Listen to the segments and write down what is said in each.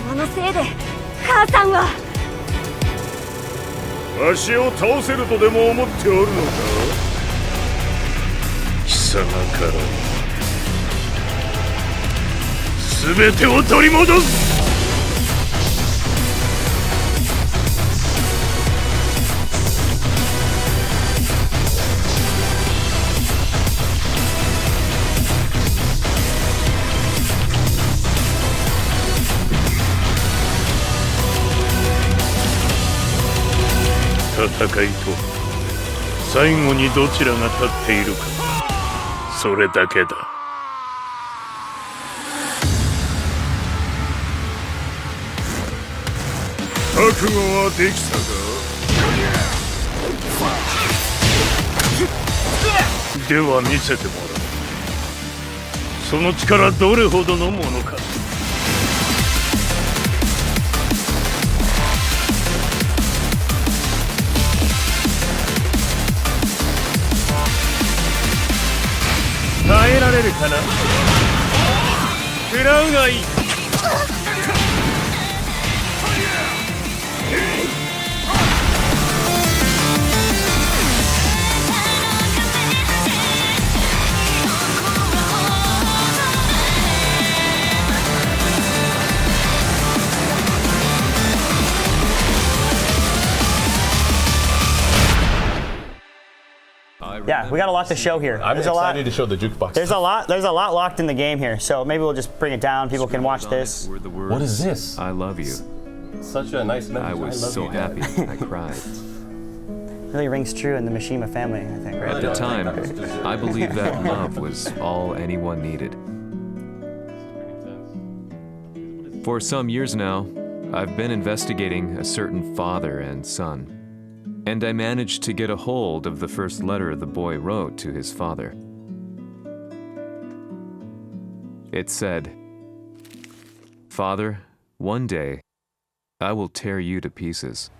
様のせいで母さんはわしを倒せるとでも思っておるのか。貴様から全てを取り戻す。戦いと最後にどちらが立っているか、それだけだ。覚悟はできたか。では見せてもらう。その力どれほどのものか。耐えられるかな。食らうがいい。Yeah, we got a lot to show here. I'm excited to show the jukebox. There's a lot locked in the game here, so maybe we'll just bring it down. People can watch this. What is this? I love you. Such a nice message. I was so happy. I cried. Really rings true in the Mishima family, I think, right? At the time, I believed that love was all anyone needed. For some years now, I've been investigating a certain father and son. And I managed to get a hold of the first letter the boy wrote to his father. It said, "Father, one day, I will tear you to pieces."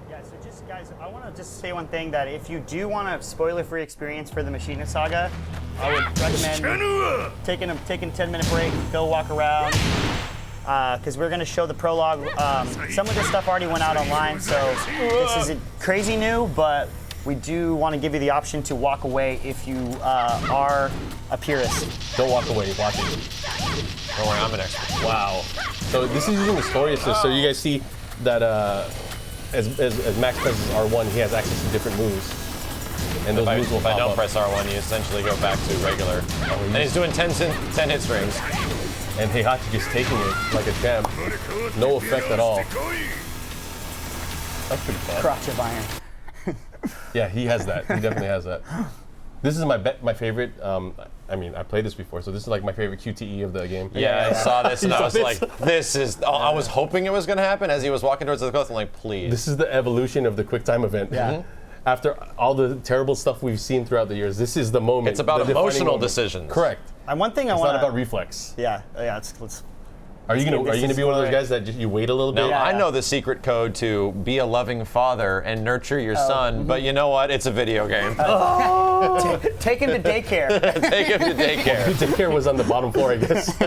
Yeah, so just guys, I want to just say one thing, that if you do want a spoiler-free experience for the Mishima saga, I would recommend taking a 10-minute break, go walk around, because we're going to show the prologue. Some of this stuff already went out online, so this isn't crazy new, but we do want to give you the option to walk away if you are a purist. Don't walk away, watch it. Don't worry, I'm an expert. Wow. So this is using the story assist, so you guys see that as Max presses R1, he has access to different moves. And those moves will pop up. If I don't press R1, you essentially go back to regular. And he's doing 10 hit strings. And Heihachi just taking it like a champ. No effect at all. That's pretty fun. Crotch of iron. Yeah, he has that. He definitely has that. This is my favorite. I mean, I played this before, so this is like my favorite QTE of the game. Yeah, I saw this and I was like, this is. I was hoping it was going to happen as he was walking towards the coast. I'm like, please. This is the evolution of the quick time event. Yeah. After all the terrible stuff we've seen throughout the years, this is the moment. It's about emotional decisions. Correct. And one thing it's not about reflex. Yeah. Let's Are you gonna be one of those guys that you wait a little bit? Now, I know the secret code to be a loving father and nurture your son, but you know what? It's a video game. Take him to daycare. Take him to daycare. Daycare was on the bottom floor, I guess.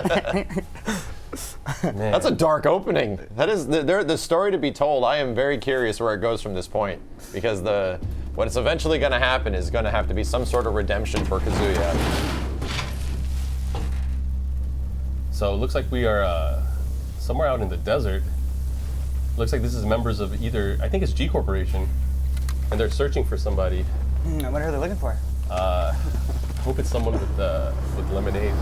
Man. That's a dark opening. That is the story to be told. I am very curious where it goes from this point, because what's eventually going to happen is going to have to be some sort of redemption for Kazuya. So it looks like we are somewhere out in the desert. Looks like this is members of either, I think it's G Corporation, and they're searching for somebody. I wonder who they're looking for. I hope it's someone with lemonade.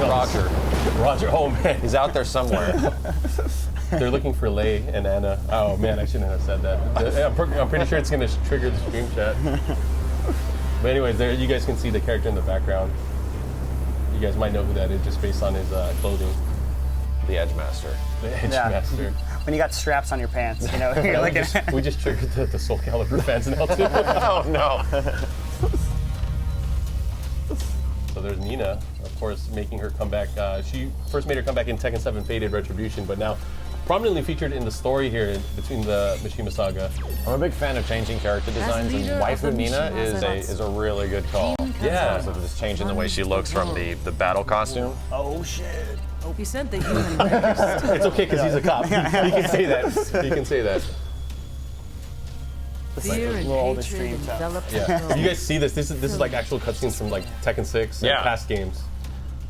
Roger. Roger, oh man. He's out there somewhere. They're looking for Lei and Anna. Oh man, I shouldn't have said that. I'm pretty sure it's going to trigger the stream chat. But anyways, there you guys can see the character in the background. You guys might know who that is just based on his clothing. The Edge Master. The Edge Yeah. Master. When you got straps on your pants, you know, you're looking at We just triggered the Soul Calibur fans now too. Oh no. So there's Nina, of course, making her comeback. She first made her comeback in Tekken 7 Faded Retribution, but now prominently featured in the story here between the Mishima saga. I'm a big fan of changing character designs, and leader of Waifu the Nina Mishima is a really good call. Yeah. So just changing the way she looks from the battle costume. oh shit. He sent the human records. It's okay because he's a cop. He can say that. He can say that. Fear and little older hatred stream stuff. enveloped Yeah. the You guys see this? This is like actual cutscenes from like Tekken 6 and Yeah. past games.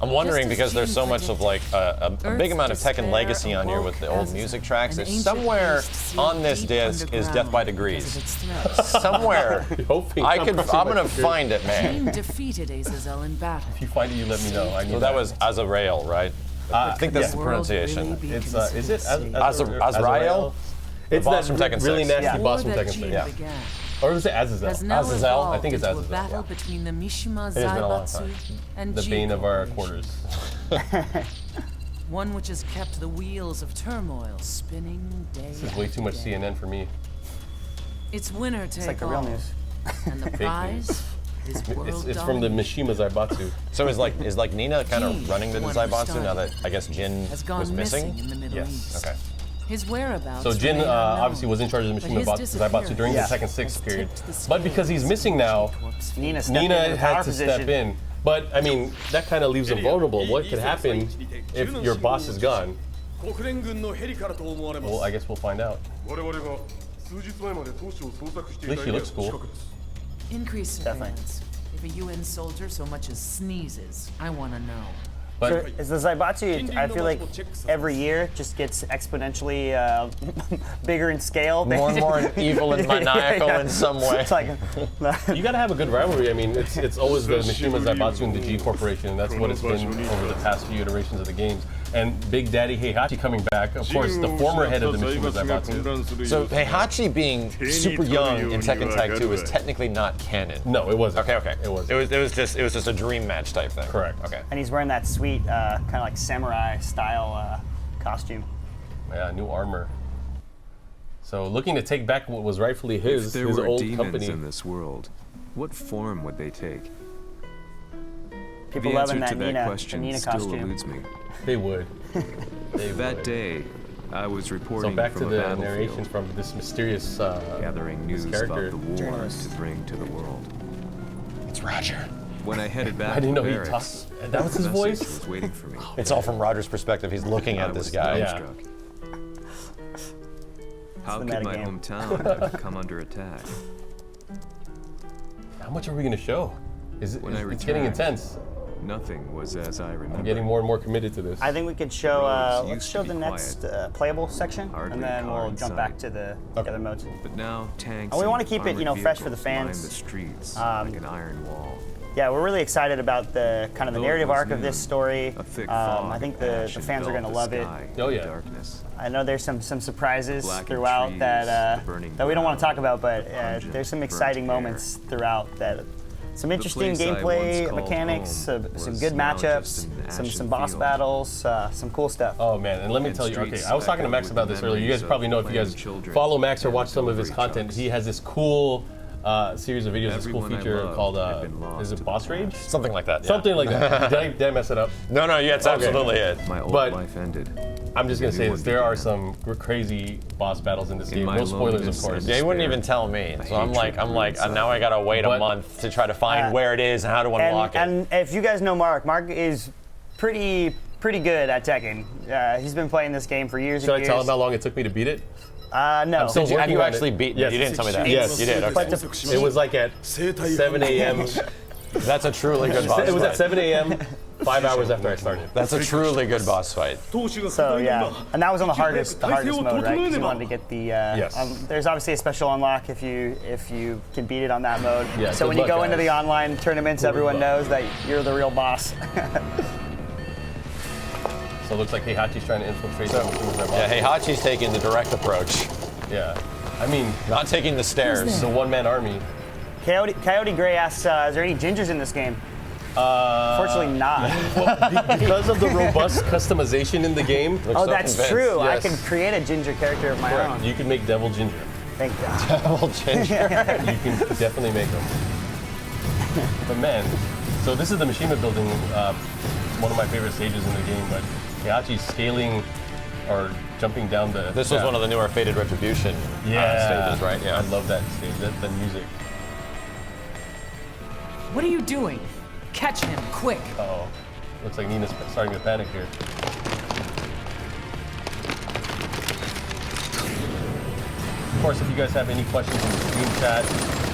I'm wondering Just as because there's so Gene much of like a big amount of Tekken despair legacy on here with the old awoke music as tracks. an There's ancient somewhere beast sealed on this deep disc is Death by underground because Degrees. of its threats. Somewhere. Hoping I'm pressing gonna my find it, man. Gene defeated Azazel in battle. If you find it, you let me know. I need So that was Azrael, right? I think that's yeah. the World pronunciation. really be It's is it considered Azrael? It's boss that from Tekken really 6. nasty safe? boss War from that Tekken Gene 6. Yeah. began Or was it Azazel? has now Azazel? evolved I think it's into Azazel, a battle yeah. between the Mishima It has been a long Zaibatsu time. and The G bane of our Corporation. quarters. One which has kept the wheels of turmoil spinning day This is way too much CNN for me. It's winner take It's like the all, real news. and the prize is world It's from the domination. Mishima Zaibatsu. So is like Nina kind of Gene, running the one who Zaibatsu started, now that I guess Jin has gone was missing? in the Middle Yes. East. Okay. His whereabouts. So Jin remain unknown, obviously was in charge of the but Mishima his Zaibatsu during the Yeah. Tekken 6 has period. tipped the But because he's scales missing now, towards Nina stepped into Nina the had power to position. step in. But I mean, that kind of leaves them vulnerable. What could happen if your boss is gone? 国連軍のヘリからと思われます Well, I guess we'll find out. 我々が数日前まで都市を捜索してい At た least he エリア looks の cool. 近くです Increase Definitely. surveillance. If a UN soldier so much as sneezes, I want to know. But Is the Zaibatsu, I feel like every year just gets exponentially bigger in scale. More and more evil and maniacal in some way. It's like, you gotta have a good rivalry. I mean, it's always the Mishima Zaibatsu and the G Corporation, and that's what it's been over the past few iterations of the games. And Big Daddy Heihachi coming back, of course, the former head of the Mishima Zaibatsu. So Heihachi being super young in Tekken Tag 2 is technically not canon. No, it wasn't. Okay. It was. It was just a dream match type thing. Correct. Okay. and he's wearing that sweet kind of like samurai style costume. Yeah, new armor. So looking to take back what was rightfully If his there were old demons company. in this world, what form would they take? People The answer loving to that that Nina, the question Nina still costume. eludes me. They would. They That would. day, I was reporting So back to from a the battlefield, narration from this mysterious gathering this news character. about the war Journalist. to bring to the world. It's Roger. When I headed back I didn't to know he barracks, talked. That was a his message voice. was waiting for me. It's all from Roger's perspective. He's looking I at this was guy. Yeah. dumbstruck. How the could my metagame. hometown have come under attack? How much are we gonna show? Is it? When I It's getting returned, intense. Nothing was as I remember. I'm getting more and more committed to this. I think we could show, roads let's used show to the be next playable section, Hardly and a then car we'll in jump sight. back to the other modes. But now tanks And we and wanna keep it, you know, armored fresh for the vehicles line fans. the streets Um, like an iron wall. Yeah, we're really excited about the kind of the Though it narrative was arc of this noon, story. A thick I fog think of the ash fans are going to enveloped the love it. sky Oh, in yeah. darkness. I know there's some surprises Blackened throughout trees, that the burning that we don't want to ground, talk about, but pungent, there's some burnt exciting air. moments throughout that. Some interesting place I gameplay once called mechanics, home some was good now matchups, just an some ashen boss field. battles, some cool stuff. Oh man, and let me And tell you, okay, streets I was talking to echoed Max with about the this earlier. You guys memories of probably know if you playing guys children follow Max or and watch some of his delivery content. trucks. He has this cool series of videos, this cool Everyone I feature loved called had been lost is to it the Boss Rage? past. Something like that. Yeah. Something like that. Did I mess it up? No, yeah, it's absolutely it. My old But- life ended. I'm just gonna New say one this: there are began. some crazy boss battles in this In game. my No spoilers, of loneliness course. and Yeah, he wouldn't despair. even tell me. So I'm hatred like, grew now I gotta wait a But- month to try to find where it is and how to unlock it. And if you guys know Mark is pretty good at Tekken. He's been playing this game for years Should and I years. tell him how long it took me to beat it? No. still Have working you on actually it. beaten Yes. it? You didn't tell me that. Yes. You did. Okay. But to- It was like at 7 a.m. That's a truly good boss It was at fight. 7 a.m. 5 hours after I started. That's a truly good boss fight. So yeah, and that was on the hardest mode, right? Because you wanted to get the. Yes. There's obviously a special unlock if you can beat it on that mode. Yeah, so good when you luck, go into guys. the online tournaments, everyone luck. knows that you're the real boss. So it looks like Heihachi's trying to infiltrate the machines. Yeah, Heihachi's taking the direct approach, Yeah. I mean, not taking the stairs. it's a one-man army. Coyote Gray asks, is there any gingers in this game? Unfortunately not. Because of the robust customization in the game. Oh, that's true. I Yes. can create a ginger character of my own. You can make Devil Ginger. Thank God. Devil Ginger. You can definitely make them. But man, so this is the Mishima building, one of my favorite stages in the game, but Heihachi's scaling or jumping down the... This was one of the newer Fated Retribution stages, right? Yeah. I love that stage, the music. What are you doing? Catch him, quick! Uh-oh. Looks like Nina's starting to panic here. Of course, if you guys have any questions in the stream chat,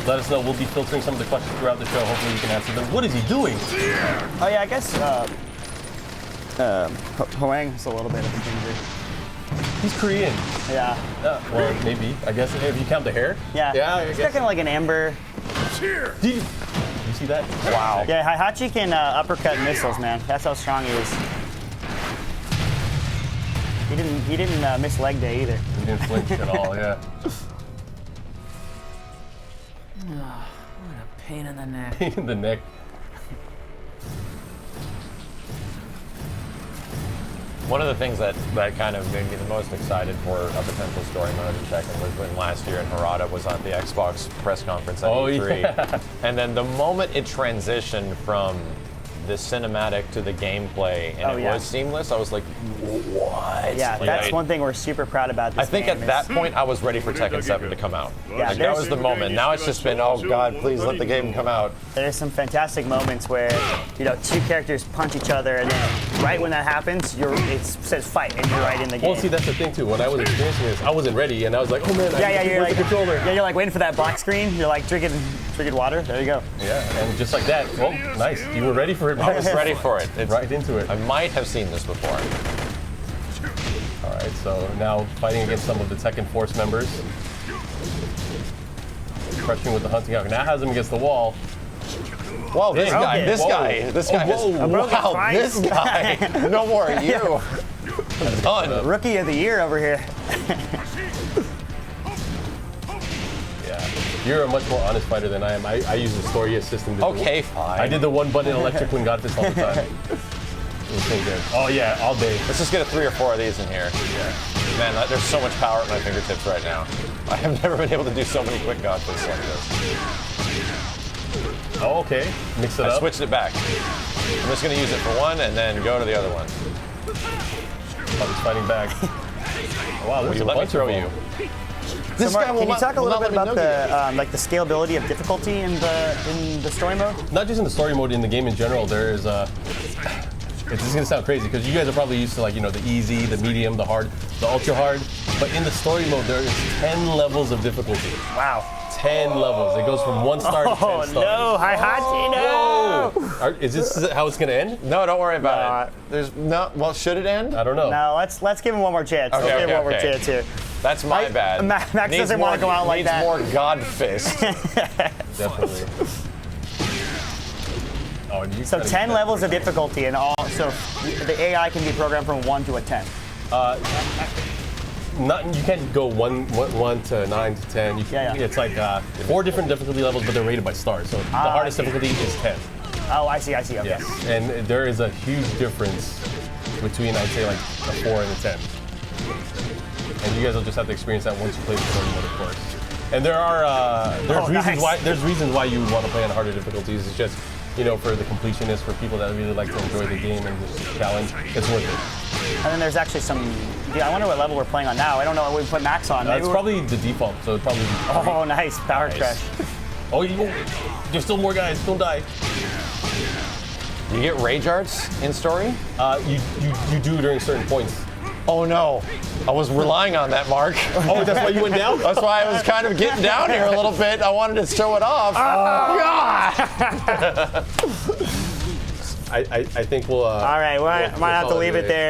let us know. We'll be filtering some of the questions throughout the show. Hopefully you can answer them. What is he doing? Oh yeah, I guess Hoang is a little bit of a ginger. He's Korean. Yeah. Well, maybe. I guess if you count the hair. Yeah. Yeah, I He's guess. looking like an amber. Did you see that? Wow. Yeah, Heihachi can uppercut missiles, man. That's how strong he is. He didn't miss leg day either. He didn't flinch at all, yeah. What a pain in the neck. Pain in the neck. One of the things that kind of made me the most excited for a potential story mode in Tekken was when last year in Harada was on the Xbox press conference at E3. Yeah. And then the moment it transitioned from the cinematic to the gameplay and it was seamless, I was like, what? Yeah, that's one thing we're super proud about this I think game at that point I was ready for Tekken 7 to come out. Yeah, Like, that was the moment. Now it's just been, oh God, please let the game come out. There's some fantastic moments where, two characters punch each other, and then right when that happens, it says fight, and you're right in the game. Well, see, that's the thing too. When I was experiencing this, I wasn't ready, and I was like, oh man, you're where's the controller? Yeah, you're like waiting for that black screen. You're like drinking water. There you go. Yeah, and just like that, oh, nice. You were ready for it. I was ready for it. It's right into it. I might have seen this before. All right, so now fighting against some of the Tekken Force members. Crushing with the hunting hawk. Now has him against the wall. Whoa, this guy, this guy whoa. wow, this guy. No more, you. Done. Rookie of the year over here. Yeah, you're a much more honest fighter than I am. I use the story assistant. Okay, fine. I did the one button electric when got this all the time. It was so good. Oh yeah, all day. Let's just get 3 or 4 of these in here. Yeah. Man, there's so much power at my fingertips right now. I have never been able to do so many quick god fists like this. Oh, okay. Mix it I up. switched it back. I'm just going to use it for one and then go to the other one. Oh, he's fighting back. Oh, wow, there's a Let me bunch throw of you. them. This So Mark, guy will can you talk a little bit about the the scalability of difficulty in the story mode? Not just in the story mode, in the game in general, there is it's just gonna sound crazy because you guys are probably used to the easy, the medium, the hard, the ultra hard. But in the story mode, there is 10 levels of difficulty. Wow. 10 levels. It goes from 1 star to 10 stars. No, Heihachi, no! Is this how it's gonna end? No, don't worry about it. There's no. Well, should it end? I don't know. No, let's give him one more chance. Okay, Let's give him one more okay. chance here. That's my bad. Max Needs doesn't want to more- go out like that. Needs more god fist. Definitely. Oh, and you So 10 levels of difficulty, and all. So the AI can be programmed from 1 to a 10. You can't go 1 to 9 to 10. It's like 4 different difficulty levels, but they're rated by stars. So the hardest difficulty is 10. Oh, I see. Okay. Yes, and there is a huge difference between, I'd say, like a 4 and a 10. And you guys will just have to experience that once you play the story mode, of course. And there are there's reasons why you would want to play on harder difficulties. It's just for the completionists, for people that really like to enjoy the game and just challenge, it's worth it. And then there's actually some. I wonder what level we're playing on now. I don't know what we put max on. It's probably the default, so it'd probably be. Oh, nice power crash. Oh, there's still more guys. Don't die. You get rage arts in story? You do during certain points. Oh no, I was relying on that, Mark. Oh, that's why you went down? That's why I was kind of getting down here a little bit. I wanted to show it off. I think we'll. All right, might have to leave it there.